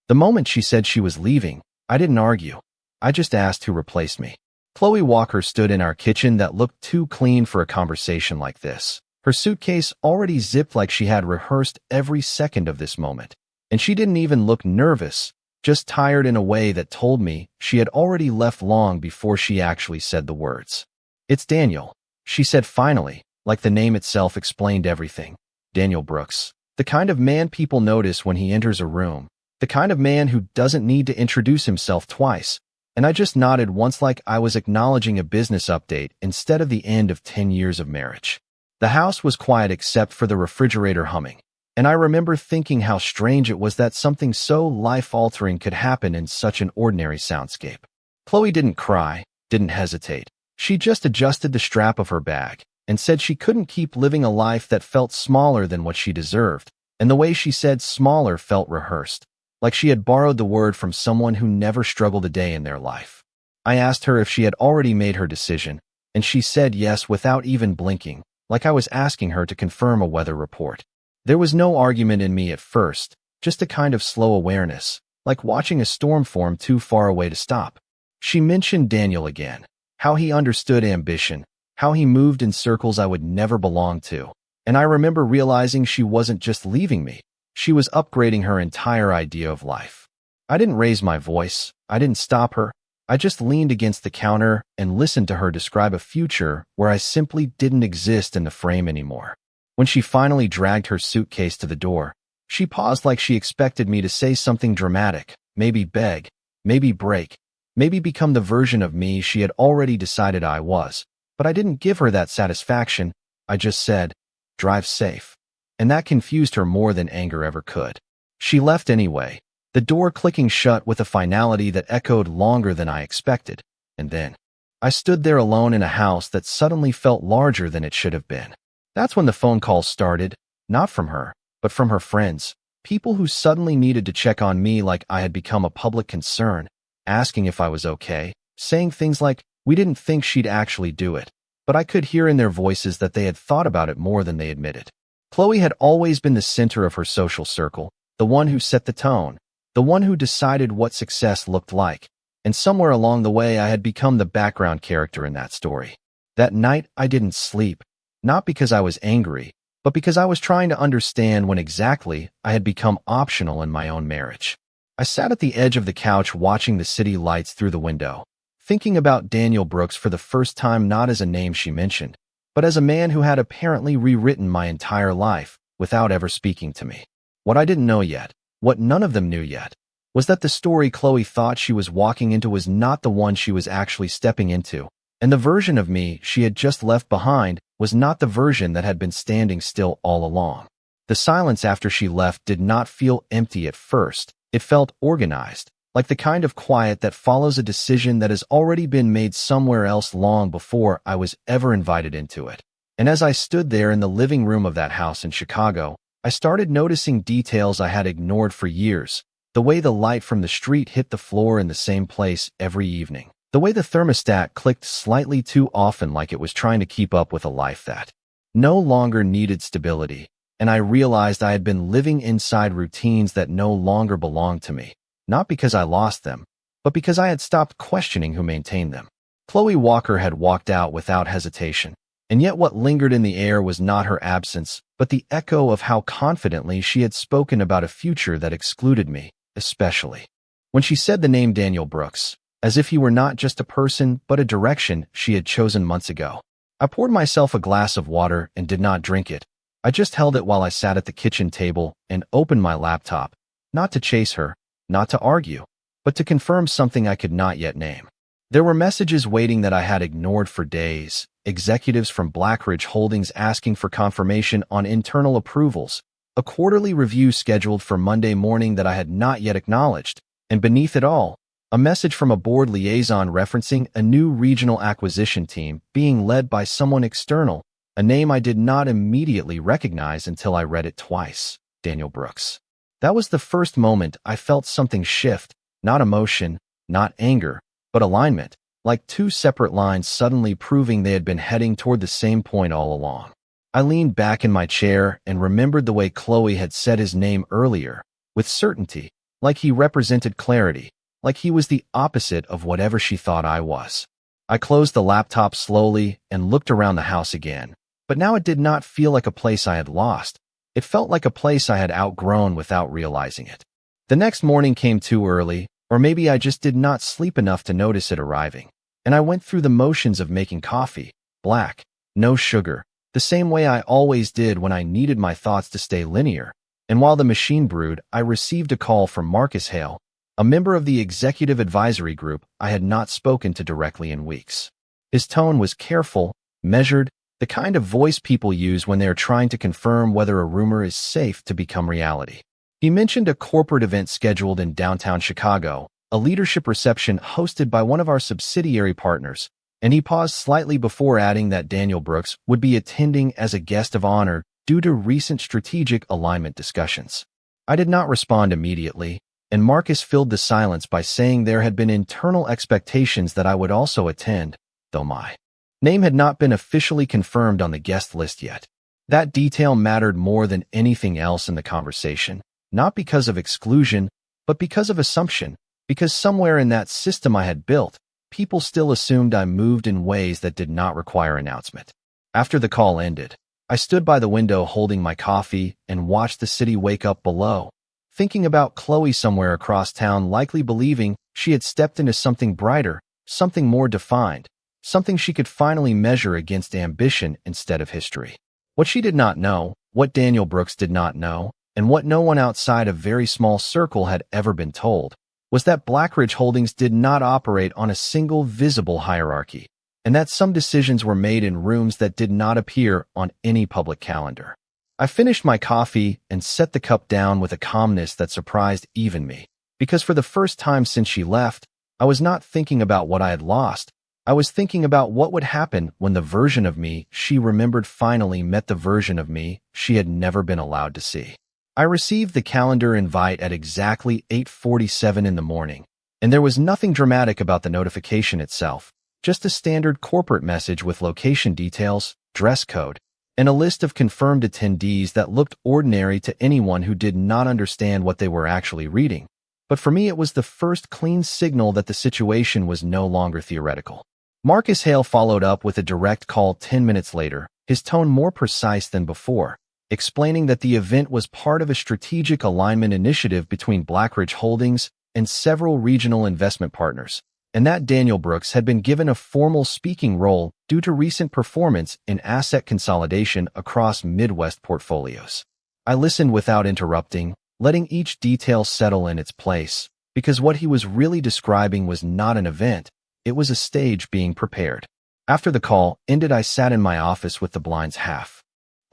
The moment she said she was leaving, I didn't argue. I just asked who replaced me. Chloe Walker stood in our kitchen that looked too clean for a conversation like this. Her suitcase already zipped like she had rehearsed every second of this moment. And she didn't even look nervous, just tired in a way that told me she had already left long before she actually said the words. "It's Daniel," she said finally, like the name itself explained everything. Daniel Brooks. The kind of man people notice when he enters a room. The kind of man who doesn't need to introduce himself twice. And I just nodded once like I was acknowledging a business update instead of the end of 10 years of marriage. The house was quiet except for the refrigerator humming. And I remember thinking how strange it was that something so life-altering could happen in such an ordinary soundscape. Chloe didn't cry, didn't hesitate. She just adjusted the strap of her bag and said she couldn't keep living a life that felt smaller than what she deserved. And the way she said smaller felt rehearsed, like she had borrowed the word from someone who never struggled a day in their life. I asked her if she had already made her decision, and she said yes without even blinking, like I was asking her to confirm a weather report. There was no argument in me at first, just a kind of slow awareness, like watching a storm form too far away to stop. She mentioned Daniel again, how he understood ambition, how he moved in circles I would never belong to. And I remember realizing she wasn't just leaving me, she was upgrading her entire idea of life. I didn't raise my voice, I didn't stop her, I just leaned against the counter and listened to her describe a future where I simply didn't exist in the frame anymore. When she finally dragged her suitcase to the door, she paused like she expected me to say something dramatic, maybe beg, maybe break, maybe become the version of me she had already decided I was. But I didn't give her that satisfaction. I just said, "Drive safe." And that confused her more than anger ever could. She left anyway, the door clicking shut with a finality that echoed longer than I expected. And then I stood there alone in a house that suddenly felt larger than it should have been. That's when the phone calls started, not from her, but from her friends, people who suddenly needed to check on me like I had become a public concern, asking if I was okay, saying things like, we didn't think she'd actually do it, but I could hear in their voices that they had thought about it more than they admitted. Chloe had always been the center of her social circle, the one who set the tone, the one who decided what success looked like, and somewhere along the way I had become the background character in that story. That night I didn't sleep, not because I was angry, but because I was trying to understand when exactly I had become optional in my own marriage. I sat at the edge of the couch watching the city lights through the window, thinking about Daniel Brooks for the first time not as a name she mentioned, but as a man who had apparently rewritten my entire life without ever speaking to me. What I didn't know yet, what none of them knew yet, was that the story Chloe thought she was walking into was not the one she was actually stepping into, and the version of me she had just left behind was not the version that had been standing still all along. The silence after she left did not feel empty at first. It felt organized, like the kind of quiet that follows a decision that has already been made somewhere else long before I was ever invited into it. And as I stood there in the living room of that house in Chicago, I started noticing details I had ignored for years. The way the light from the street hit the floor in the same place every evening. The way the thermostat clicked slightly too often like it was trying to keep up with a life that no longer needed stability. And I realized I had been living inside routines that no longer belonged to me, not because I lost them, but because I had stopped questioning who maintained them. Chloe Walker had walked out without hesitation, and yet what lingered in the air was not her absence, but the echo of how confidently she had spoken about a future that excluded me, especially when she said the name Daniel Brooks, as if he were not just a person but a direction she had chosen months ago. I poured myself a glass of water and did not drink it. I just held it while I sat at the kitchen table and opened my laptop, not to chase her, not to argue, but to confirm something I could not yet name. There were messages waiting that I had ignored for days, executives from Blackridge Holdings asking for confirmation on internal approvals, a quarterly review scheduled for Monday morning that I had not yet acknowledged, and beneath it all, a message from a board liaison referencing a new regional acquisition team being led by someone external, a name I did not immediately recognize until I read it twice, Daniel Brooks. That was the first moment I felt something shift, not emotion, not anger, but alignment, like two separate lines suddenly proving they had been heading toward the same point all along. I leaned back in my chair and remembered the way Chloe had said his name earlier, with certainty, like he represented clarity, like he was the opposite of whatever she thought I was. I closed the laptop slowly and looked around the house again, but now it did not feel like a place I had lost. It felt like a place I had outgrown without realizing it. The next morning came too early, or maybe I just did not sleep enough to notice it arriving, and I went through the motions of making coffee, black, no sugar, the same way I always did when I needed my thoughts to stay linear. And while the machine brewed, I received a call from Marcus Hale, a member of the executive advisory group I had not spoken to directly in weeks. His tone was careful, measured, the kind of voice people use when they are trying to confirm whether a rumor is safe to become reality. He mentioned a corporate event scheduled in downtown Chicago, a leadership reception hosted by one of our subsidiary partners, and he paused slightly before adding that Daniel Brooks would be attending as a guest of honor due to recent strategic alignment discussions. I did not respond immediately, and Marcus filled the silence by saying there had been internal expectations that I would also attend, though my name had not been officially confirmed on the guest list yet. That detail mattered more than anything else in the conversation, not because of exclusion, but because of assumption, because somewhere in that system I had built, people still assumed I moved in ways that did not require announcement. After the call ended, I stood by the window holding my coffee and watched the city wake up below, thinking about Chloe somewhere across town, likely believing she had stepped into something brighter, something more defined, something she could finally measure against ambition instead of history. What she did not know, what Daniel Brooks did not know, and what no one outside a very small circle had ever been told, was that Blackridge Holdings did not operate on a single visible hierarchy, and that some decisions were made in rooms that did not appear on any public calendar. I finished my coffee and set the cup down with a calmness that surprised even me, because for the first time since she left, I was not thinking about what I had lost. I was thinking about what would happen when the version of me she remembered finally met the version of me she had never been allowed to see. I received the calendar invite at exactly 8:47 in the morning, and there was nothing dramatic about the notification itself, just a standard corporate message with location details, dress code, and a list of confirmed attendees that looked ordinary to anyone who did not understand what they were actually reading. But for me, it was the first clean signal that the situation was no longer theoretical. Marcus Hale followed up with a direct call 10 minutes later, his tone more precise than before, explaining that the event was part of a strategic alignment initiative between Blackridge Holdings and several regional investment partners, and that Daniel Brooks had been given a formal speaking role due to recent performance in asset consolidation across Midwest portfolios. I listened without interrupting, letting each detail settle in its place, because what he was really describing was not an event, it was a stage being prepared. After the call ended, I sat in my office with the blinds half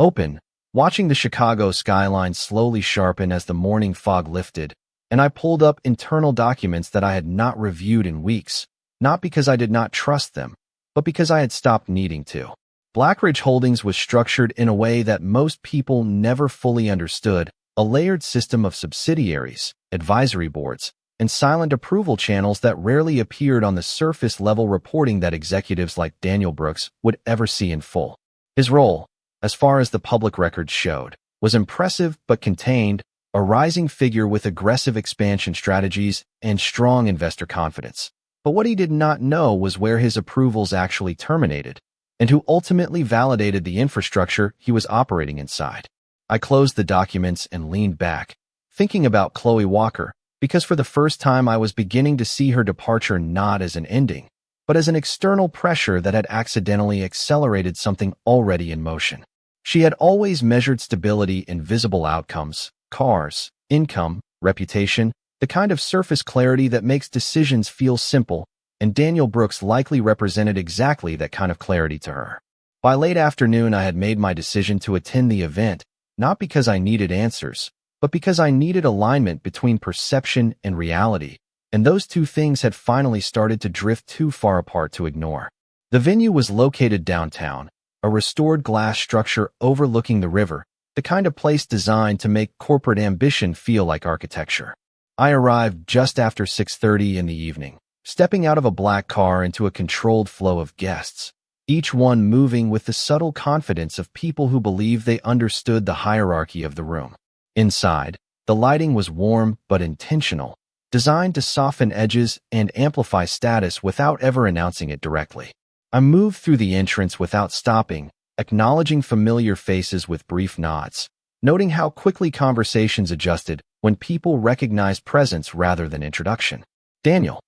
open, watching the Chicago skyline slowly sharpen as the morning fog lifted, and I pulled up internal documents that I had not reviewed in weeks, not because I did not trust them, but because I had stopped needing to. Blackridge Holdings was structured in a way that most people never fully understood, a layered system of subsidiaries, advisory boards, and silent approval channels that rarely appeared on the surface-level reporting that executives like Daniel Brooks would ever see in full. His role, as far as the public records showed, was impressive but contained, a rising figure with aggressive expansion strategies and strong investor confidence. But what he did not know was where his approvals actually terminated, and who ultimately validated the infrastructure he was operating inside. I closed the documents and leaned back, thinking about Chloe Walker, because for the first time I was beginning to see her departure not as an ending, but as an external pressure that had accidentally accelerated something already in motion. She had always measured stability in visible outcomes, cars, income, reputation, the kind of surface clarity that makes decisions feel simple, and Daniel Brooks likely represented exactly that kind of clarity to her. By late afternoon, I had made my decision to attend the event, not because I needed answers, but because I needed alignment between perception and reality, and those two things had finally started to drift too far apart to ignore. The venue was located downtown, a restored glass structure overlooking the river, the kind of place designed to make corporate ambition feel like architecture. I arrived just after 6:30 in the evening, stepping out of a black car into a controlled flow of guests, each one moving with the subtle confidence of people who believed they understood the hierarchy of the room. Inside, The lighting was warm but intentional, designed to soften edges and amplify status without ever announcing it directly. I moved through the entrance without stopping, acknowledging familiar faces with brief nods, noting how quickly conversations adjusted when people recognized presence rather than introduction. Daniel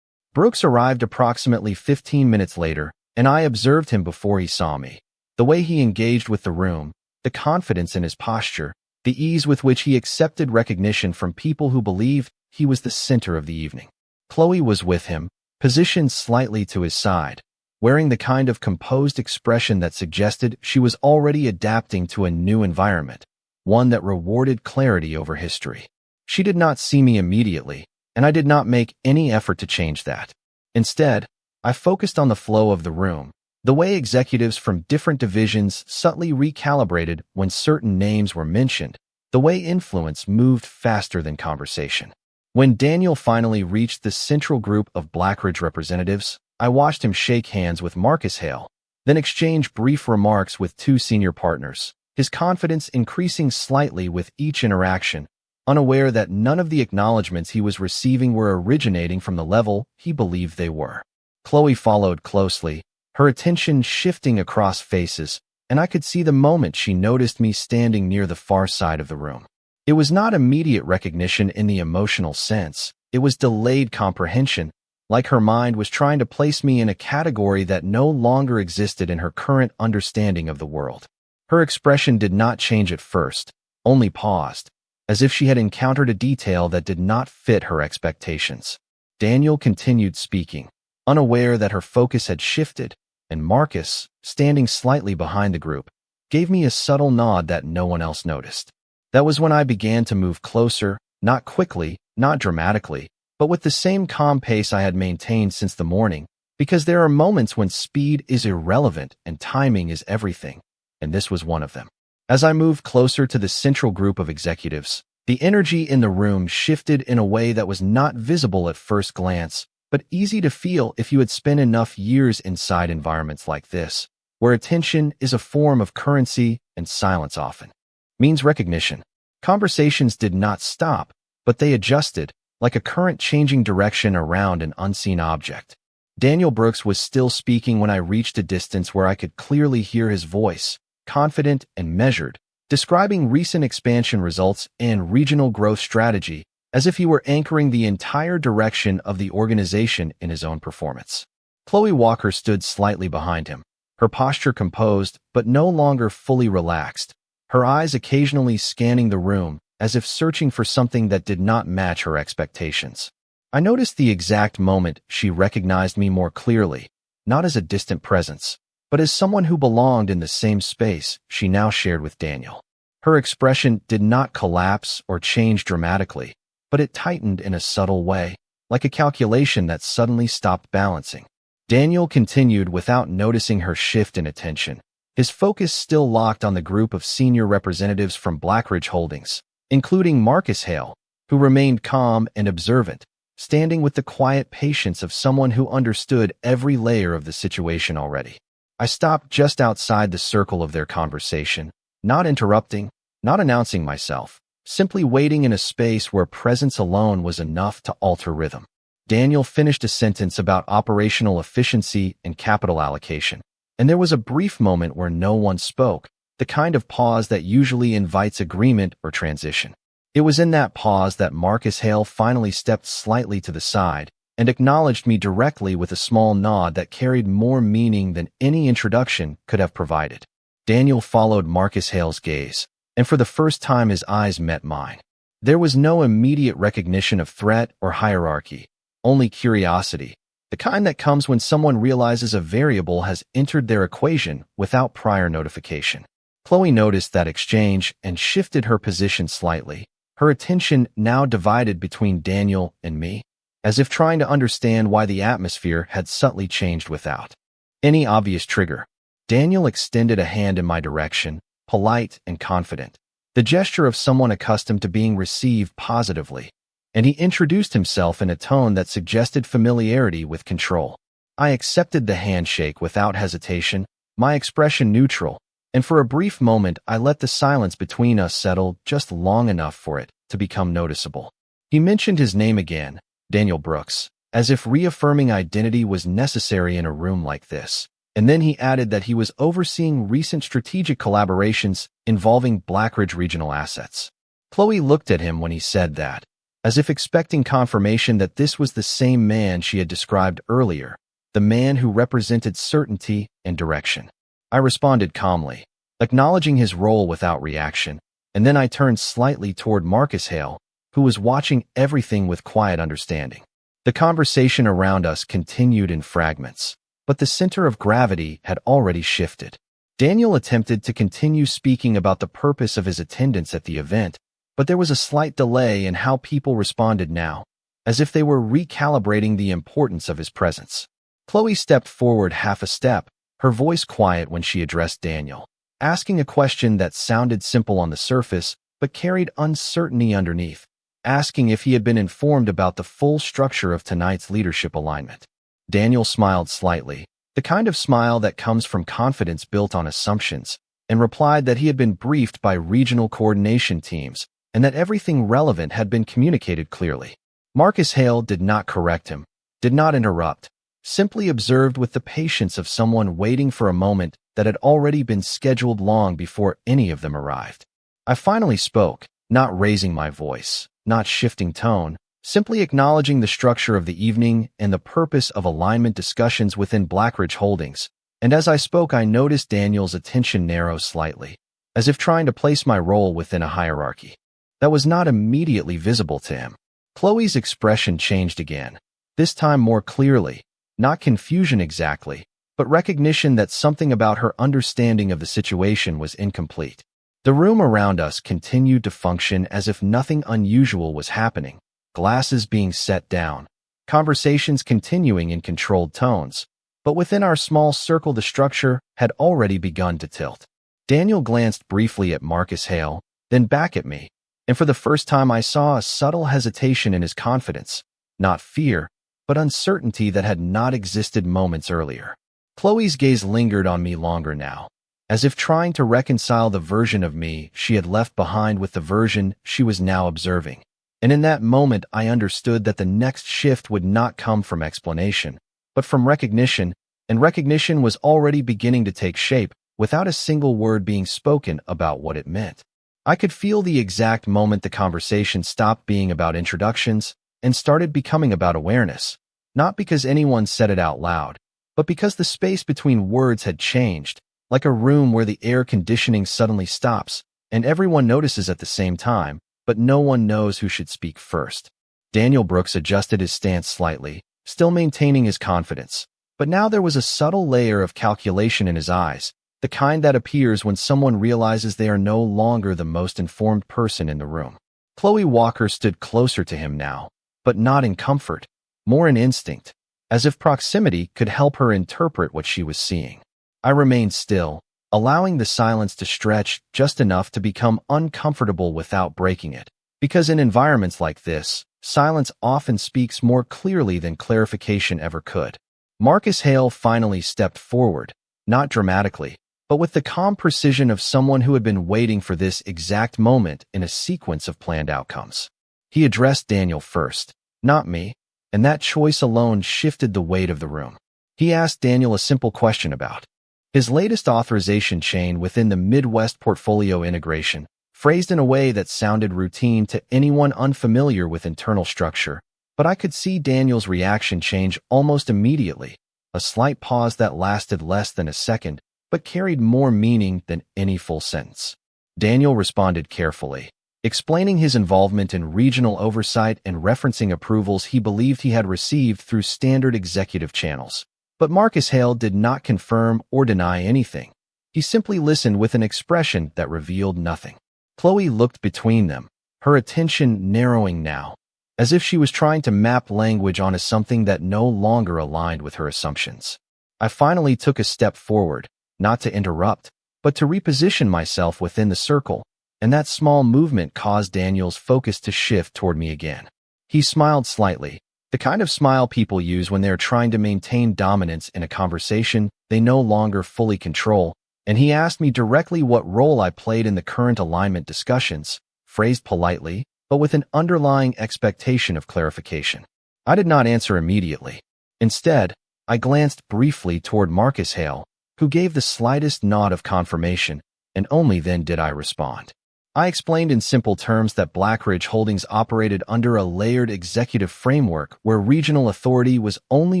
Brooks arrived approximately 15 minutes later, and I observed him before he saw me. The way he engaged with the room, the confidence in his posture, the ease with which he accepted recognition from people who believed he was the center of the evening. Chloe was with him, positioned slightly to his side, wearing the kind of composed expression that suggested she was already adapting to a new environment, one that rewarded clarity over history. She did not see me immediately, and I did not make any effort to change that. Instead, I focused on the flow of the room, the way executives from different divisions subtly recalibrated when certain names were mentioned, the way influence moved faster than conversation. When Daniel finally reached the central group of Blackridge representatives, I watched him shake hands with Marcus Hale, then exchange brief remarks with two senior partners, his confidence increasing slightly with each interaction, unaware that none of the acknowledgments he was receiving were originating from the level he believed they were. Chloe followed closely, her attention shifting across faces, and I could see the moment she noticed me standing near the far side of the room. It was not immediate recognition in the emotional sense, it was delayed comprehension, like her mind was trying to place me in a category that no longer existed in her current understanding of the world. Her expression did not change at first, only paused, as if she had encountered a detail that did not fit her expectations. Daniel continued speaking, unaware that her focus had shifted, and Marcus, standing slightly behind the group, gave me a subtle nod that no one else noticed. That was when I began to move closer, not quickly, not dramatically, but with the same calm pace I had maintained since the morning, because there are moments when speed is irrelevant and timing is everything, and this was one of them. As I moved closer to the central group of executives, the energy in the room shifted in a way that was not visible at first glance, but easy to feel if you had spent enough years inside environments like this, where attention is a form of currency and silence often means recognition. Conversations did not stop, but they adjusted, like a current changing direction around an unseen object. Daniel Brooks was still speaking when I reached a distance where I could clearly hear his voice, confident and measured, describing recent expansion results and regional growth strategy, as if he were anchoring the entire direction of the organization in his own performance. Chloe Walker stood slightly behind him, her posture composed but no longer fully relaxed, her eyes occasionally scanning the room as if searching for something that did not match her expectations. I noticed the exact moment she recognized me more clearly, not as a distant presence, but as someone who belonged in the same space she now shared with Daniel. Her expression did not collapse or change dramatically, but it tightened in a subtle way, like a calculation that suddenly stopped balancing. Daniel continued without noticing her shift in attention, his focus still locked on the group of senior representatives from Blackridge Holdings, including Marcus Hale, who remained calm and observant, standing with the quiet patience of someone who understood every layer of the situation already. I stopped just outside the circle of their conversation, not interrupting, not announcing myself, simply waiting in a space where presence alone was enough to alter rhythm. Daniel finished a sentence about operational efficiency and capital allocation, and there was a brief moment where no one spoke, the kind of pause that usually invites agreement or transition. It was in that pause that Marcus Hale finally stepped slightly to the side and acknowledged me directly with a small nod that carried more meaning than any introduction could have provided. Daniel followed Marcus Hale's gaze, and for the first time his eyes met mine. There was no immediate recognition of threat or hierarchy, only curiosity, the kind that comes when someone realizes a variable has entered their equation without prior notification. Chloe noticed that exchange and shifted her position slightly, her attention now divided between Daniel and me, as if trying to understand why the atmosphere had subtly changed without any obvious trigger. Daniel extended a hand in my direction, polite and confident, the gesture of someone accustomed to being received positively, and he introduced himself in a tone that suggested familiarity with control. I accepted the handshake without hesitation, my expression neutral, and for a brief moment I let the silence between us settle just long enough for it to become noticeable. He mentioned his name again, Daniel Brooks, as if reaffirming identity was necessary in a room like this. And then he added that he was overseeing recent strategic collaborations involving Blackridge regional assets. Chloe looked at him when he said that, as if expecting confirmation that this was the same man she had described earlier, the man who represented certainty and direction. I responded calmly, acknowledging his role without reaction, and then I turned slightly toward Marcus Hale, who was watching everything with quiet understanding. The conversation around us continued in fragments, but the center of gravity had already shifted. Daniel attempted to continue speaking about the purpose of his attendance at the event, but there was a slight delay in how people responded now, as if they were recalibrating the importance of his presence. Chloe stepped forward half a step, her voice quiet when she addressed Daniel, asking a question that sounded simple on the surface but carried uncertainty underneath, asking if he had been informed about the full structure of tonight's leadership alignment. Daniel smiled slightly, the kind of smile that comes from confidence built on assumptions, and replied that he had been briefed by regional coordination teams and that everything relevant had been communicated clearly. Marcus Hale did not correct him, did not interrupt, simply observed with the patience of someone waiting for a moment that had already been scheduled long before any of them arrived. I finally spoke, not raising my voice, not shifting tone, simply acknowledging the structure of the evening and the purpose of alignment discussions within Blackridge Holdings, and as I spoke I noticed Daniel's attention narrow slightly, as if trying to place my role within a hierarchy that was not immediately visible to him. Chloe's expression changed again, this time more clearly, not confusion exactly, but recognition that something about her understanding of the situation was incomplete. The room around us continued to function as if nothing unusual was happening, glasses being set down, conversations continuing in controlled tones, but within our small circle the structure had already begun to tilt. Daniel glanced briefly at Marcus Hale, then back at me, and for the first time I saw a subtle hesitation in his confidence, not fear, but uncertainty that had not existed moments earlier. Chloe's gaze lingered on me longer now, as if trying to reconcile the version of me she had left behind with the version she was now observing. And in that moment I understood that the next shift would not come from explanation, but from recognition, and recognition was already beginning to take shape without a single word being spoken about what it meant. I could feel the exact moment the conversation stopped being about introductions and started becoming about awareness, not because anyone said it out loud, but because the space between words had changed, like a room where the air conditioning suddenly stops and everyone notices at the same time, but no one knows who should speak first. Daniel Brooks adjusted his stance slightly, still maintaining his confidence, but now there was a subtle layer of calculation in his eyes, the kind that appears when someone realizes they are no longer the most informed person in the room. Chloe Walker stood closer to him now, but not in comfort, more in instinct, as if proximity could help her interpret what she was seeing. I remained still, allowing the silence to stretch just enough to become uncomfortable without breaking it, because in environments like this, silence often speaks more clearly than clarification ever could. Marcus Hale finally stepped forward, not dramatically, but with the calm precision of someone who had been waiting for this exact moment in a sequence of planned outcomes. He addressed Daniel first, not me, and that choice alone shifted the weight of the room. He asked Daniel a simple question about his latest authorization chain within the Midwest portfolio integration, phrased in a way that sounded routine to anyone unfamiliar with internal structure, but I could see Daniel's reaction change almost immediately, a slight pause that lasted less than a second, but carried more meaning than any full sentence. Daniel responded carefully, explaining his involvement in regional oversight and referencing approvals he believed he had received through standard executive channels. But Marcus Hale did not confirm or deny anything. He simply listened with an expression that revealed nothing. Chloe looked between them, her attention narrowing now, as if she was trying to map language onto something that no longer aligned with her assumptions. I finally took a step forward, not to interrupt, but to reposition myself within the circle, and that small movement caused Daniel's focus to shift toward me again. He smiled slightly, the kind of smile people use when they're trying to maintain dominance in a conversation they no longer fully control, and he asked me directly what role I played in the current alignment discussions, phrased politely, but with an underlying expectation of clarification. I did not answer immediately. Instead, I glanced briefly toward Marcus Hale, who gave the slightest nod of confirmation, and only then did I respond. I explained in simple terms that Blackridge Holdings operated under a layered executive framework where regional authority was only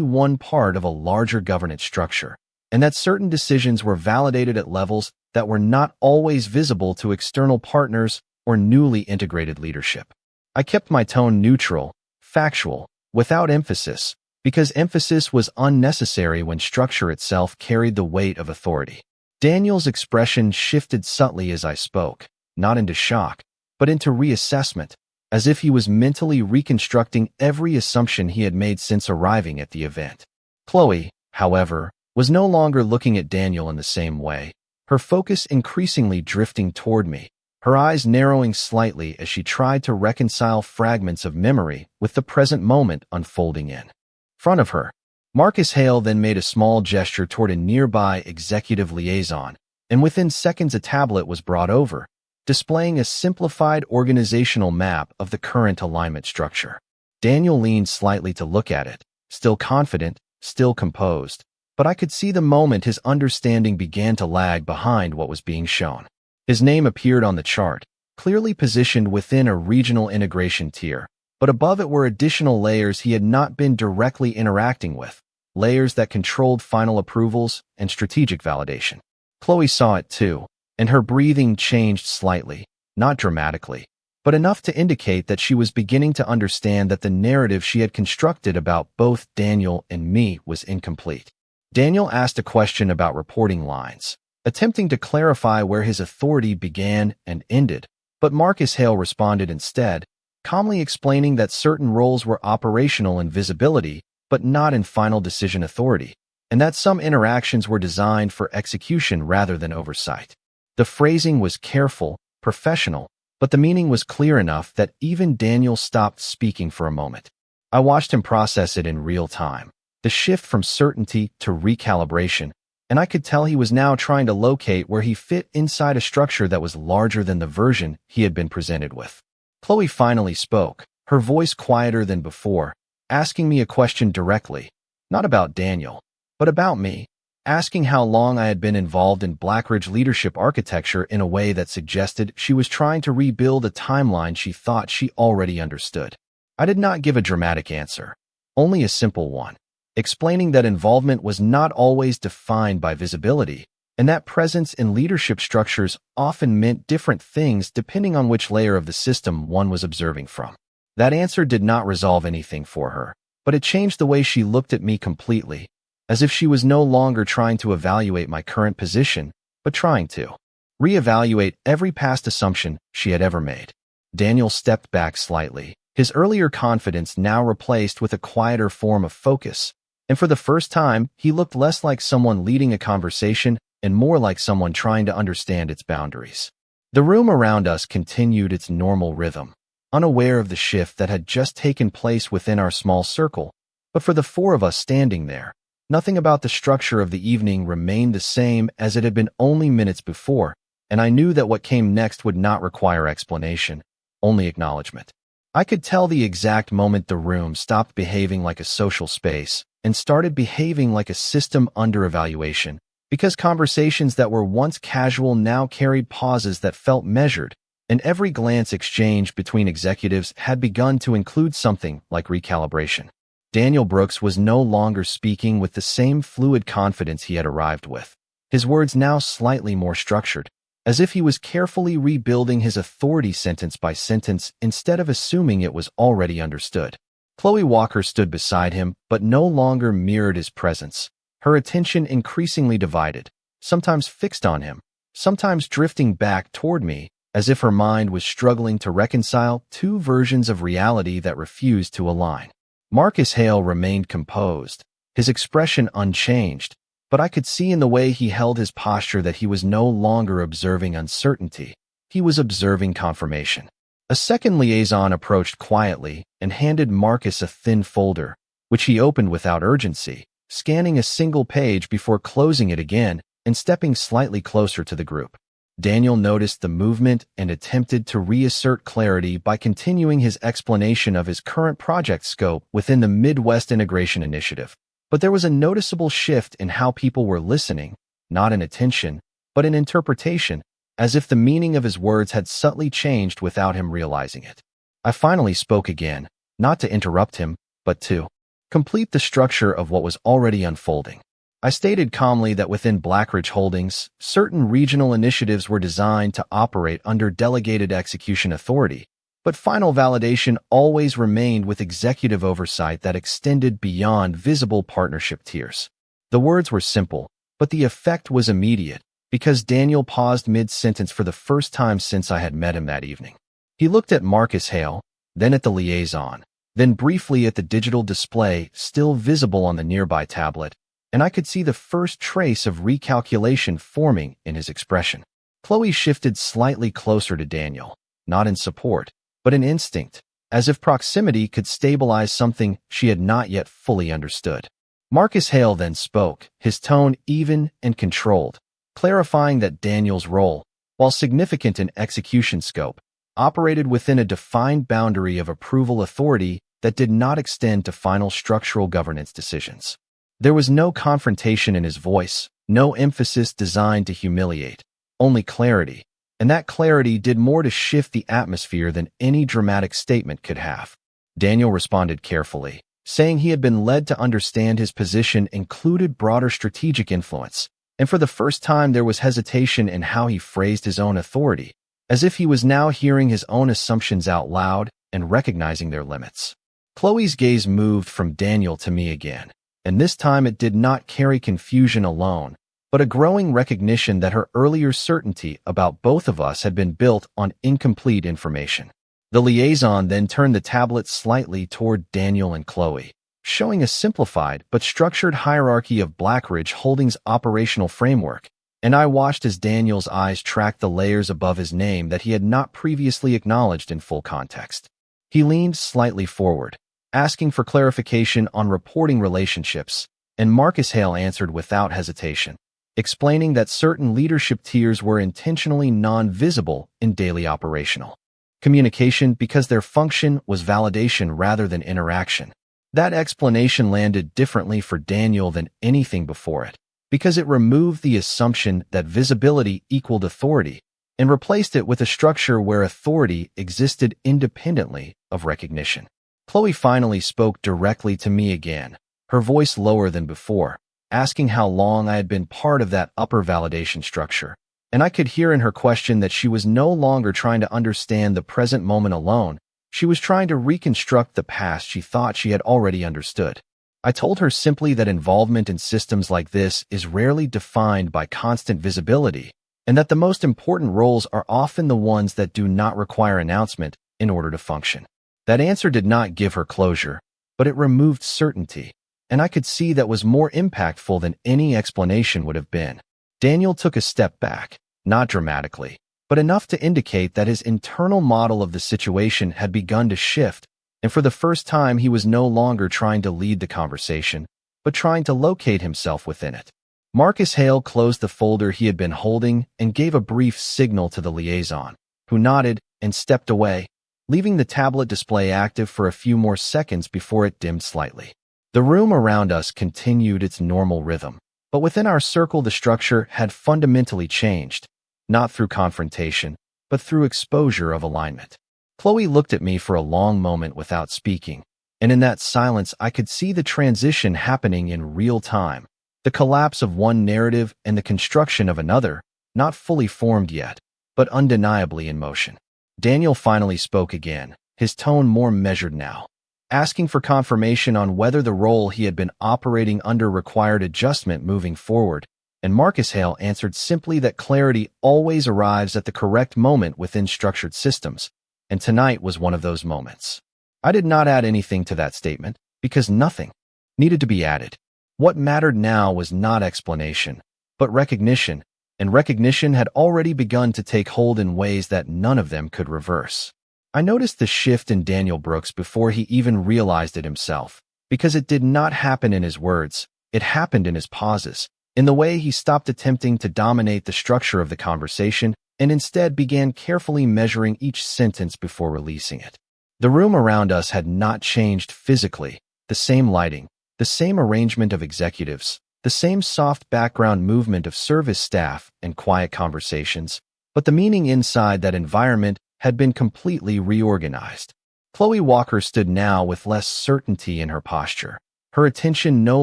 one part of a larger governance structure, and that certain decisions were validated at levels that were not always visible to external partners or newly integrated leadership. I kept my tone neutral, factual, without emphasis, because emphasis was unnecessary when structure itself carried the weight of authority. Daniel's expression shifted subtly as I spoke, not into shock, but into reassessment, as if he was mentally reconstructing every assumption he had made since arriving at the event. Chloe, however, was no longer looking at Daniel in the same way, her focus increasingly drifting toward me, her eyes narrowing slightly as she tried to reconcile fragments of memory with the present moment unfolding in front of her. Marcus Hale then made a small gesture toward a nearby executive liaison, and within seconds a tablet was brought over, displaying a simplified organizational map of the current alignment structure. Daniel leaned slightly to look at it, still confident, still composed, but I could see the moment his understanding began to lag behind what was being shown. His name appeared on the chart, clearly positioned within a regional integration tier, but above it were additional layers he had not been directly interacting with, layers that controlled final approvals and strategic validation. Chloe saw it too, and her breathing changed slightly, not dramatically, but enough to indicate that she was beginning to understand that the narrative she had constructed about both Daniel and me was incomplete. Daniel asked a question about reporting lines, attempting to clarify where his authority began and ended, but Marcus Hale responded instead, calmly explaining that certain roles were operational in visibility but not in final decision authority, and that some interactions were designed for execution rather than oversight. The phrasing was careful, professional, but the meaning was clear enough that even Daniel stopped speaking for a moment. I watched him process it in real time, the shift from certainty to recalibration, and I could tell he was now trying to locate where he fit inside a structure that was larger than the version he had been presented with. Chloe finally spoke, her voice quieter than before, asking me a question directly, not about Daniel, but about me, asking how long I had been involved in Blackridge leadership architecture in a way that suggested she was trying to rebuild a timeline she thought she already understood. I did not give a dramatic answer, only a simple one, explaining that involvement was not always defined by visibility, and that presence in leadership structures often meant different things depending on which layer of the system one was observing from. That answer did not resolve anything for her, but it changed the way she looked at me completely, as if she was no longer trying to evaluate my current position, but trying to reevaluate every past assumption she had ever made. Daniel stepped back slightly, his earlier confidence now replaced with a quieter form of focus, and for the first time, he looked less like someone leading a conversation and more like someone trying to understand its boundaries. The room around us continued its normal rhythm, unaware of the shift that had just taken place within our small circle, but for the four of us standing there, nothing about the structure of the evening remained the same as it had been only minutes before, and I knew that what came next would not require explanation, only acknowledgement. I could tell the exact moment the room stopped behaving like a social space and started behaving like a system under evaluation, because conversations that were once casual now carried pauses that felt measured, and every glance exchanged between executives had begun to include something like recalibration. Daniel Brooks was no longer speaking with the same fluid confidence he had arrived with, his words now slightly more structured, as if he was carefully rebuilding his authority sentence by sentence instead of assuming it was already understood. Chloe Walker stood beside him, but no longer mirrored his presence, her attention increasingly divided, sometimes fixed on him, sometimes drifting back toward me, as if her mind was struggling to reconcile two versions of reality that refused to align. Marcus Hale remained composed, his expression unchanged, but I could see in the way he held his posture that he was no longer observing uncertainty, he was observing confirmation. A second liaison approached quietly and handed Marcus a thin folder, which he opened without urgency, scanning a single page before closing it again and stepping slightly closer to the group. Daniel noticed the movement and attempted to reassert clarity by continuing his explanation of his current project scope within the Midwest Integration Initiative. But there was a noticeable shift in how people were listening, not in attention, but in interpretation, as if the meaning of his words had subtly changed without him realizing it. I finally spoke again, not to interrupt him, but to complete the structure of what was already unfolding. I stated calmly that within Blackridge Holdings, certain regional initiatives were designed to operate under delegated execution authority, but final validation always remained with executive oversight that extended beyond visible partnership tiers. The words were simple, but the effect was immediate, because Daniel paused mid-sentence for the first time since I had met him that evening. He looked at Marcus Hale, then at the liaison, then briefly at the digital display still visible on the nearby tablet, and I could see the first trace of recalculation forming in his expression. Chloe shifted slightly closer to Daniel, not in support, but in instinct, as if proximity could stabilize something she had not yet fully understood. Marcus Hale then spoke, his tone even and controlled, clarifying that Daniel's role, while significant in execution scope, operated within a defined boundary of approval authority that did not extend to final structural governance decisions. There was no confrontation in his voice, no emphasis designed to humiliate, only clarity, and that clarity did more to shift the atmosphere than any dramatic statement could have. Daniel responded carefully, saying he had been led to understand his position included broader strategic influence, and for the first time there was hesitation in how he phrased his own authority, as if he was now hearing his own assumptions out loud and recognizing their limits. Chloe's gaze moved from Daniel to me again, and this time it did not carry confusion alone, but a growing recognition that her earlier certainty about both of us had been built on incomplete information. The liaison then turned the tablet slightly toward Daniel and Chloe, showing a simplified but structured hierarchy of Blackridge Holdings' operational framework, and I watched as Daniel's eyes tracked the layers above his name that he had not previously acknowledged in full context. He leaned slightly forward, asking for clarification on reporting relationships, and Marcus Hale answered without hesitation, explaining that certain leadership tiers were intentionally non-visible in daily operational communication because their function was validation rather than interaction. That explanation landed differently for Daniel than anything before it, because it removed the assumption that visibility equaled authority and replaced it with a structure where authority existed independently of recognition. Chloe finally spoke directly to me again, her voice lower than before, asking how long I had been part of that upper validation structure, and I could hear in her question that she was no longer trying to understand the present moment alone. She was trying to reconstruct the past she thought she had already understood. I told her simply that involvement in systems like this is rarely defined by constant visibility, and that the most important roles are often the ones that do not require announcement in order to function. That answer did not give her closure, but it removed certainty, and I could see that was more impactful than any explanation would have been. Daniel took a step back, not dramatically, but enough to indicate that his internal model of the situation had begun to shift, and for the first time he was no longer trying to lead the conversation, but trying to locate himself within it. Marcus Hale closed the folder he had been holding and gave a brief signal to the liaison, who nodded and stepped away, leaving the tablet display active for a few more seconds before it dimmed slightly. The room around us continued its normal rhythm, but within our circle the structure had fundamentally changed, not through confrontation, but through exposure of alignment. Chloe looked at me for a long moment without speaking, and in that silence I could see the transition happening in real time, the collapse of one narrative and the construction of another, not fully formed yet, but undeniably in motion. Daniel finally spoke again, his tone more measured now, asking for confirmation on whether the role he had been operating under required adjustment moving forward, and Marcus Hale answered simply that clarity always arrives at the correct moment within structured systems, and tonight was one of those moments. I did not add anything to that statement, because nothing needed to be added. What mattered now was not explanation, but recognition, and recognition had already begun to take hold in ways that none of them could reverse. I noticed the shift in Daniel Brooks before he even realized it himself, because it did not happen in his words, it happened in his pauses, in the way he stopped attempting to dominate the structure of the conversation and instead began carefully measuring each sentence before releasing it. The room around us had not changed physically. The same lighting, the same arrangement of executives, the same soft background movement of service staff and quiet conversations, but the meaning inside that environment had been completely reorganized. Chloe Walker stood now with less certainty in her posture, her attention no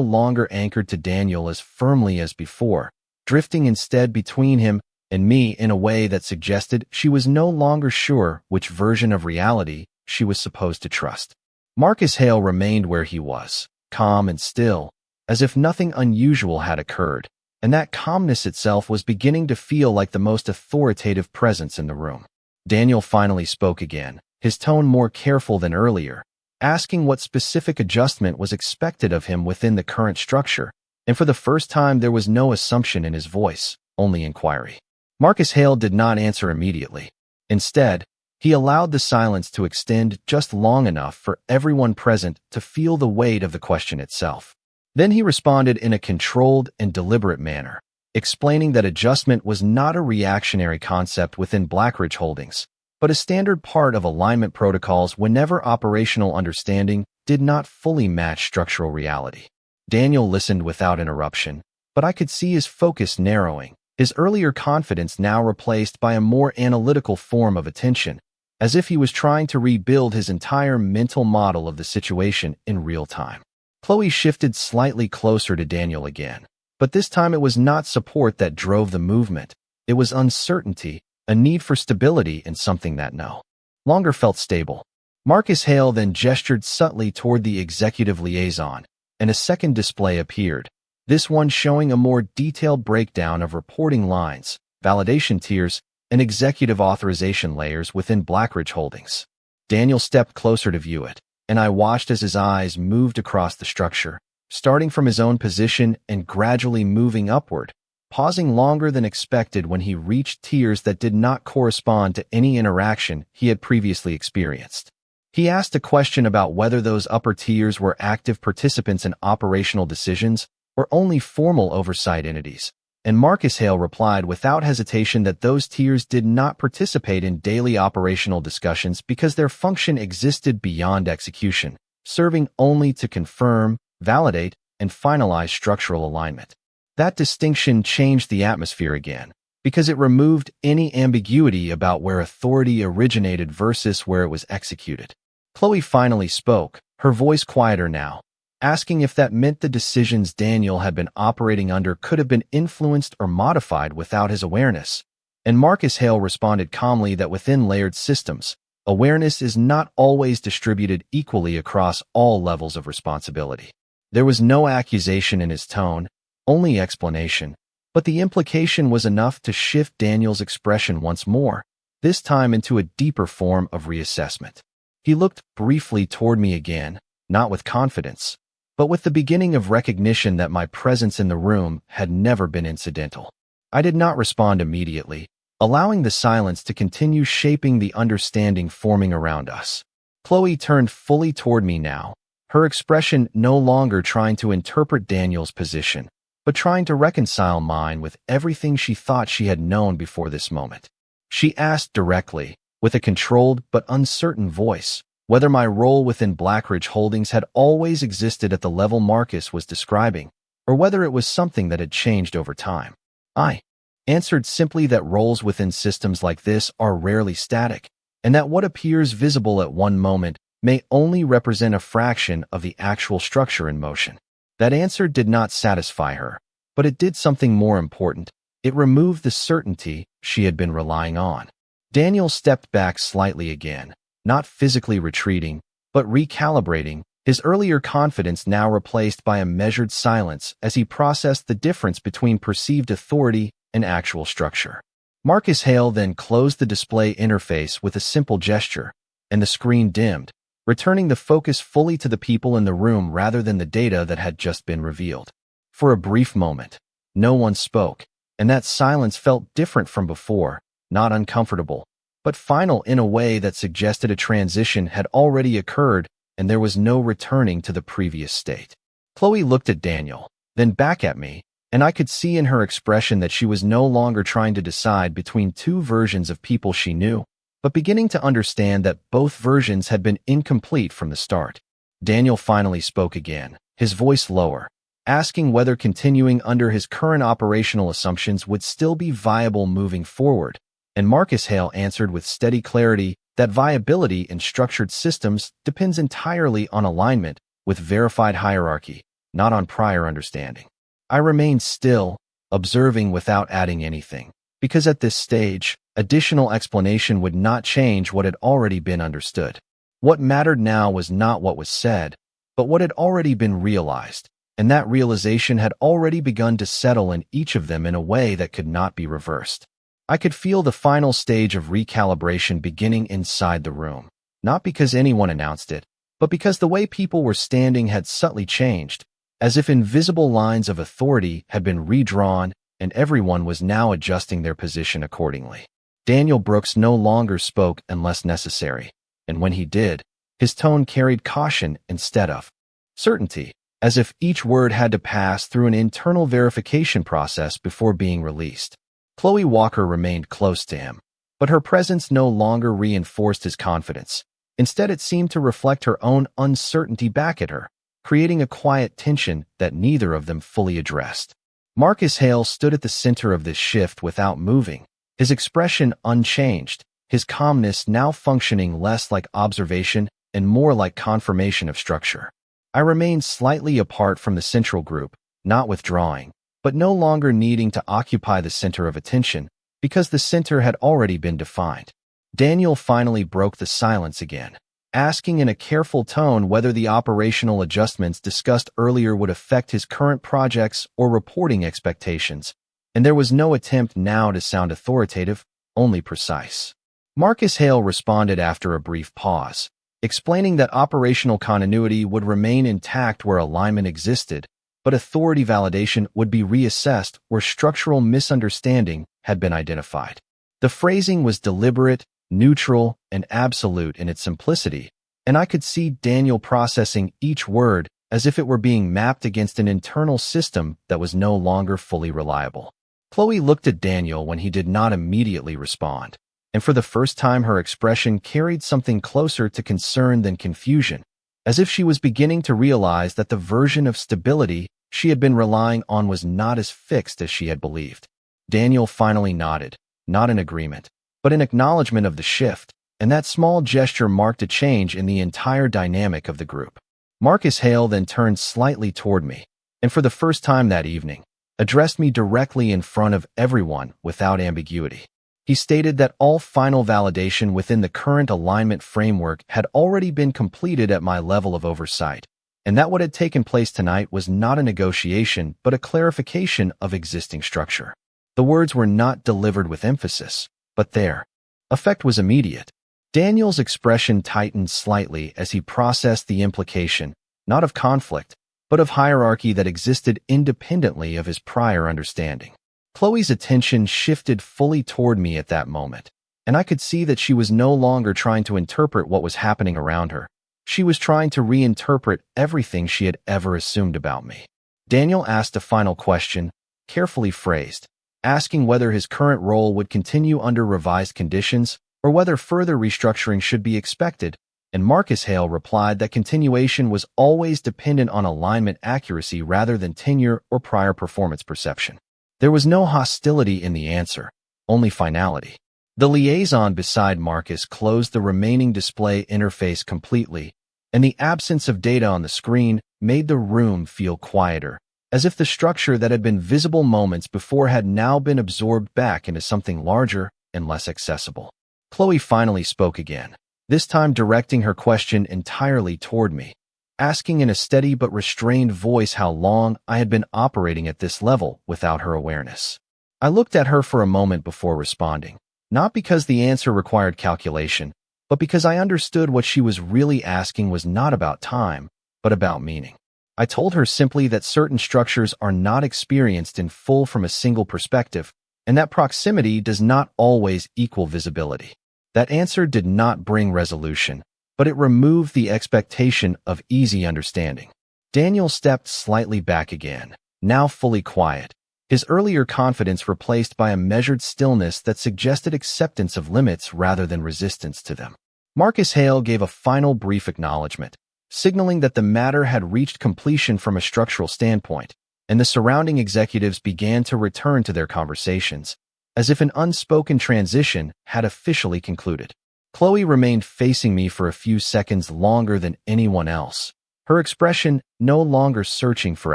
longer anchored to Daniel as firmly as before, drifting instead between him and me in a way that suggested she was no longer sure which version of reality she was supposed to trust. Marcus Hale remained where he was, calm and still, as if nothing unusual had occurred, and that calmness itself was beginning to feel like the most authoritative presence in the room. Daniel finally spoke again, his tone more careful than earlier, asking what specific adjustment was expected of him within the current structure, and for the first time there was no assumption in his voice, only inquiry. Marcus Hale did not answer immediately. Instead, he allowed the silence to extend just long enough for everyone present to feel the weight of the question itself. Then he responded in a controlled and deliberate manner, explaining that adjustment was not a reactionary concept within Blackridge Holdings, but a standard part of alignment protocols whenever operational understanding did not fully match structural reality. Daniel listened without interruption, but I could see his focus narrowing, his earlier confidence now replaced by a more analytical form of attention, as if he was trying to rebuild his entire mental model of the situation in real time. Chloe shifted slightly closer to Daniel again, but this time it was not support that drove the movement. It was uncertainty, a need for stability in something that no longer felt stable. Marcus Hale then gestured subtly toward the executive liaison, and a second display appeared, this one showing a more detailed breakdown of reporting lines, validation tiers, and executive authorization layers within Blackridge Holdings. Daniel stepped closer to view it, and I watched as his eyes moved across the structure, starting from his own position and gradually moving upward, pausing longer than expected when he reached tiers that did not correspond to any interaction he had previously experienced. He asked a question about whether those upper tiers were active participants in operational decisions or only formal oversight entities, and Marcus Hale replied without hesitation that those tiers did not participate in daily operational discussions because their function existed beyond execution, serving only to confirm, validate, and finalize structural alignment. That distinction changed the atmosphere again, because it removed any ambiguity about where authority originated versus where it was executed. Chloe finally spoke, her voice quieter now, asking if that meant the decisions Daniel had been operating under could have been influenced or modified without his awareness. And Marcus Hale responded calmly that within layered systems, awareness is not always distributed equally across all levels of responsibility. There was no accusation in his tone, only explanation, but the implication was enough to shift Daniel's expression once more, this time into a deeper form of reassessment. He looked briefly toward me again, not with confidence, but with the beginning of recognition that my presence in the room had never been incidental. I did not respond immediately, allowing the silence to continue shaping the understanding forming around us. Chloe turned fully toward me now, her expression no longer trying to interpret Daniel's position, but trying to reconcile mine with everything she thought she had known before this moment. She asked directly, with a controlled but uncertain voice, whether my role within Blackridge Holdings had always existed at the level Marcus was describing, or whether it was something that had changed over time. I answered simply that roles within systems like this are rarely static, and that what appears visible at one moment may only represent a fraction of the actual structure in motion. That answer did not satisfy her, but it did something more important. It removed the certainty she had been relying on. Daniel stepped back slightly again, not physically retreating, but recalibrating, his earlier confidence now replaced by a measured silence as he processed the difference between perceived authority and actual structure. Marcus Hale then closed the display interface with a simple gesture, and the screen dimmed, returning the focus fully to the people in the room rather than the data that had just been revealed. For a brief moment, no one spoke, and that silence felt different from before, not uncomfortable, but final in a way that suggested a transition had already occurred and there was no returning to the previous state. Chloe looked at Daniel, then back at me, and I could see in her expression that she was no longer trying to decide between two versions of people she knew, but beginning to understand that both versions had been incomplete from the start. Daniel finally spoke again, his voice lower, asking whether continuing under his current operational assumptions would still be viable moving forward, and Marcus Hale answered with steady clarity that viability in structured systems depends entirely on alignment with verified hierarchy, not on prior understanding. I remained still, observing without adding anything, because at this stage, additional explanation would not change what had already been understood. What mattered now was not what was said, but what had already been realized, and that realization had already begun to settle in each of them in a way that could not be reversed. I could feel the final stage of recalibration beginning inside the room, not because anyone announced it, but because the way people were standing had subtly changed, as if invisible lines of authority had been redrawn and everyone was now adjusting their position accordingly. Daniel Brooks no longer spoke unless necessary, and when he did, his tone carried caution instead of certainty, as if each word had to pass through an internal verification process before being released. Chloe Walker remained close to him, but her presence no longer reinforced his confidence. Instead, it seemed to reflect her own uncertainty back at her, creating a quiet tension that neither of them fully addressed. Marcus Hale stood at the center of this shift without moving, his expression unchanged, his calmness now functioning less like observation and more like confirmation of structure. I remained slightly apart from the central group, not withdrawing, but no longer needing to occupy the center of attention, because the center had already been defined. Daniel finally broke the silence again, asking in a careful tone whether the operational adjustments discussed earlier would affect his current projects or reporting expectations, and there was no attempt now to sound authoritative, only precise. Marcus Hale responded after a brief pause, explaining that operational continuity would remain intact where alignment existed, but authority validation would be reassessed where structural misunderstanding had been identified. The phrasing was deliberate, neutral, and absolute in its simplicity, and I could see Daniel processing each word as if it were being mapped against an internal system that was no longer fully reliable. Chloe looked at Daniel when he did not immediately respond, and for the first time her expression carried something closer to concern than confusion, as if she was beginning to realize that the version of stability she had been relying on was not as fixed as she had believed. Daniel finally nodded, not in agreement, but in acknowledgement of the shift, and that small gesture marked a change in the entire dynamic of the group. Marcus Hale then turned slightly toward me, and for the first time that evening, addressed me directly in front of everyone without ambiguity. He stated that all final validation within the current alignment framework had already been completed at my level of oversight, and that what had taken place tonight was not a negotiation but a clarification of existing structure. The words were not delivered with emphasis, but their effect was immediate. Daniel's expression tightened slightly as he processed the implication, not of conflict, but of hierarchy that existed independently of his prior understanding. Chloe's attention shifted fully toward me at that moment, and I could see that she was no longer trying to interpret what was happening around her. She was trying to reinterpret everything she had ever assumed about me. Daniel asked a final question, carefully phrased, asking whether his current role would continue under revised conditions or whether further restructuring should be expected, and Marcus Hale replied that continuation was always dependent on alignment accuracy rather than tenure or prior performance perception. There was no hostility in the answer, only finality. The liaison beside Marcus closed the remaining display interface completely, and the absence of data on the screen made the room feel quieter, as if the structure that had been visible moments before had now been absorbed back into something larger and less accessible. Chloe finally spoke again, this time directing her question entirely toward me, asking in a steady but restrained voice how long I had been operating at this level without her awareness. I looked at her for a moment before responding, not because the answer required calculation, but because I understood what she was really asking was not about time, but about meaning. I told her simply that certain structures are not experienced in full from a single perspective, and that proximity does not always equal visibility. That answer did not bring resolution, but it removed the expectation of easy understanding. Daniel stepped slightly back again, now fully quiet, his earlier confidence replaced by a measured stillness that suggested acceptance of limits rather than resistance to them. Marcus Hale gave a final brief acknowledgement, signaling that the matter had reached completion from a structural standpoint, and the surrounding executives began to return to their conversations, as if an unspoken transition had officially concluded. Chloe remained facing me for a few seconds longer than anyone else, her expression no longer searching for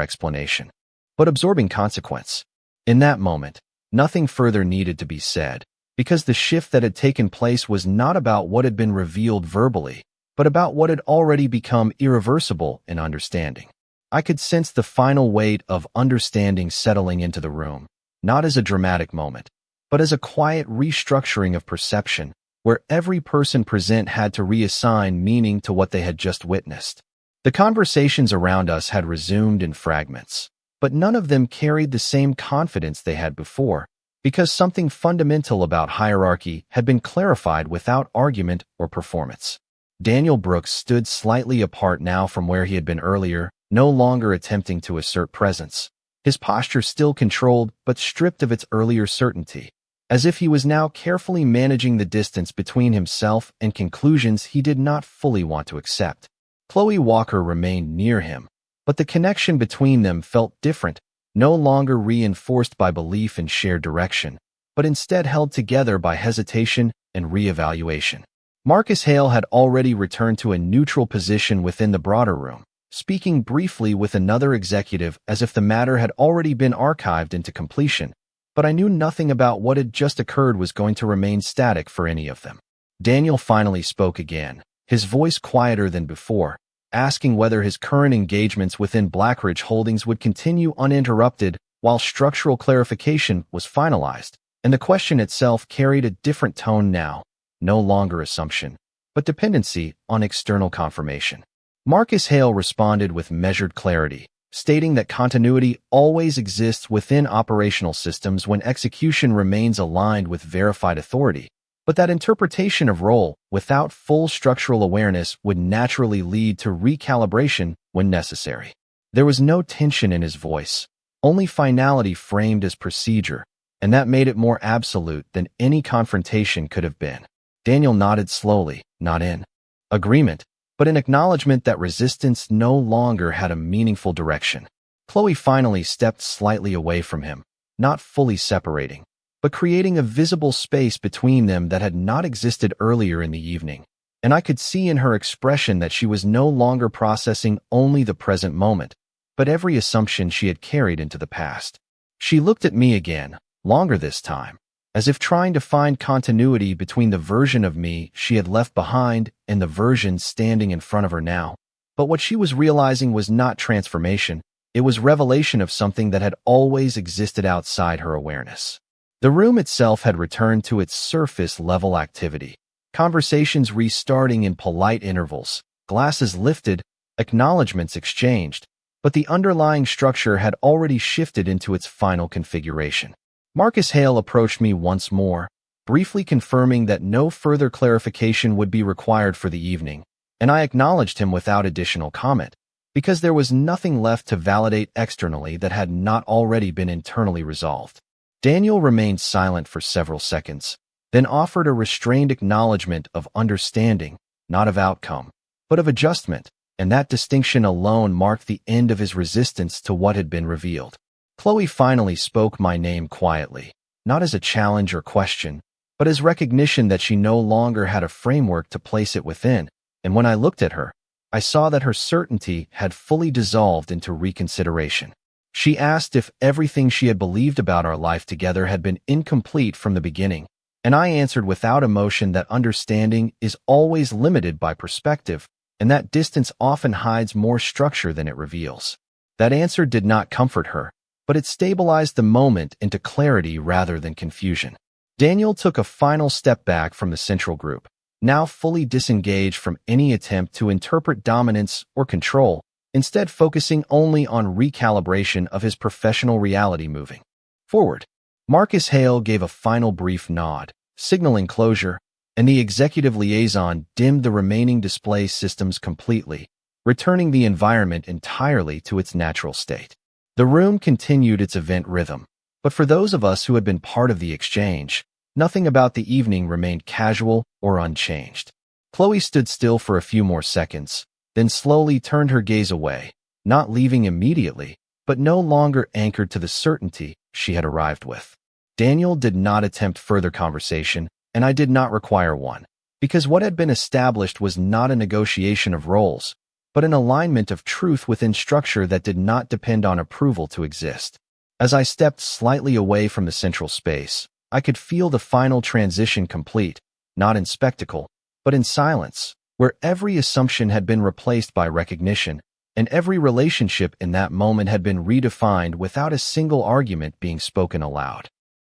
explanation, but absorbing consequence. In that moment, nothing further needed to be said, because the shift that had taken place was not about what had been revealed verbally, but about what had already become irreversible in understanding. I could sense the final weight of understanding settling into the room, not as a dramatic moment, but as a quiet restructuring of perception, where every person present had to reassign meaning to what they had just witnessed. The conversations around us had resumed in fragments, but none of them carried the same confidence they had before, because something fundamental about hierarchy had been clarified without argument or performance. Daniel Brooks stood slightly apart now from where he had been earlier, no longer attempting to assert presence. His posture still controlled, but stripped of its earlier certainty, as if he was now carefully managing the distance between himself and conclusions he did not fully want to accept. Chloe Walker remained near him, but the connection between them felt different, no longer reinforced by belief in shared direction, but instead held together by hesitation and reevaluation. Marcus Hale had already returned to a neutral position within the broader room, speaking briefly with another executive as if the matter had already been archived into completion, but I knew nothing about what had just occurred was going to remain static for any of them. Daniel finally spoke again, his voice quieter than before, asking whether his current engagements within Blackridge Holdings would continue uninterrupted while structural clarification was finalized, and the question itself carried a different tone now, no longer assumption, but dependency on external confirmation. Marcus Hale responded with measured clarity, stating that continuity always exists within operational systems when execution remains aligned with verified authority, but that interpretation of role without full structural awareness would naturally lead to recalibration when necessary. There was no tension in his voice, only finality framed as procedure, and that made it more absolute than any confrontation could have been. Daniel nodded slowly, not in agreement, but in acknowledgement that resistance no longer had a meaningful direction. Chloe finally stepped slightly away from him, not fully separating, but creating a visible space between them that had not existed earlier in the evening, and I could see in her expression that she was no longer processing only the present moment, but every assumption she had carried into the past. She looked at me again, longer this time, as if trying to find continuity between the version of me she had left behind and the version standing in front of her now. But what she was realizing was not transformation, it was revelation of something that had always existed outside her awareness. The room itself had returned to its surface-level activity, conversations restarting in polite intervals, glasses lifted, acknowledgments exchanged, but the underlying structure had already shifted into its final configuration. Marcus Hale approached me once more, briefly confirming that no further clarification would be required for the evening, and I acknowledged him without additional comment, because there was nothing left to validate externally that had not already been internally resolved. Daniel remained silent for several seconds, then offered a restrained acknowledgement of understanding, not of outcome, but of adjustment, and that distinction alone marked the end of his resistance to what had been revealed. Chloe finally spoke my name quietly, not as a challenge or question, but as recognition that she no longer had a framework to place it within, and when I looked at her, I saw that her certainty had fully dissolved into reconsideration. She asked if everything she had believed about our life together had been incomplete from the beginning, and I answered without emotion that understanding is always limited by perspective, and that distance often hides more structure than it reveals. That answer did not comfort her, but it stabilized the moment into clarity rather than confusion. Daniel took a final step back from the central group, now fully disengaged from any attempt to interpret dominance or control, instead focusing only on recalibration of his professional reality moving forward. Marcus Hale gave a final brief nod, signaling closure, and the executive liaison dimmed the remaining display systems completely, returning the environment entirely to its natural state. The room continued its event rhythm, But for those of us who had been part of the exchange, nothing about the evening remained casual or unchanged. Chloe stood still for a few more seconds, then slowly turned her gaze away, not leaving immediately, but no longer anchored to the certainty she had arrived with. Daniel did not attempt further conversation, and I did not require one, because what had been established was not a negotiation of roles, but an alignment of truth within structure that did not depend on approval to exist. As I stepped slightly away from the central space, I could feel the final transition complete, not in spectacle, but in silence, where every assumption had been replaced by recognition, and every relationship in that moment had been redefined without a single argument being spoken aloud.